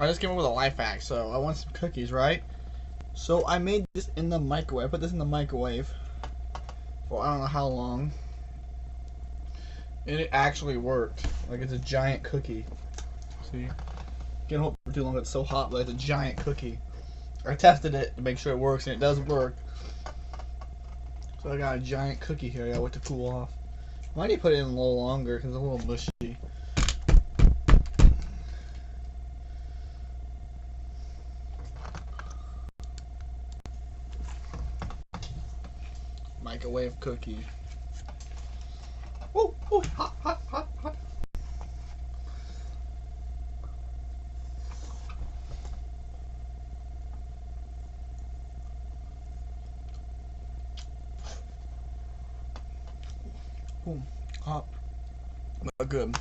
I just came up with a life hack, so I want some cookies, right? So I made this in the microwave. I put this in the microwave for I don't know how long. And it actually worked. Like, it's a giant cookie. See? Can't hold it for too long, it's so hot, but it's a giant cookie. I tested it to make sure it works, and it does work. So I got a giant cookie here. I gotta wait to cool off. Might need to put it in a little longer because it's a little mushy. Microwave cookie. Oh, oh, hot, hot, hot, hot. Boom, hot, but good.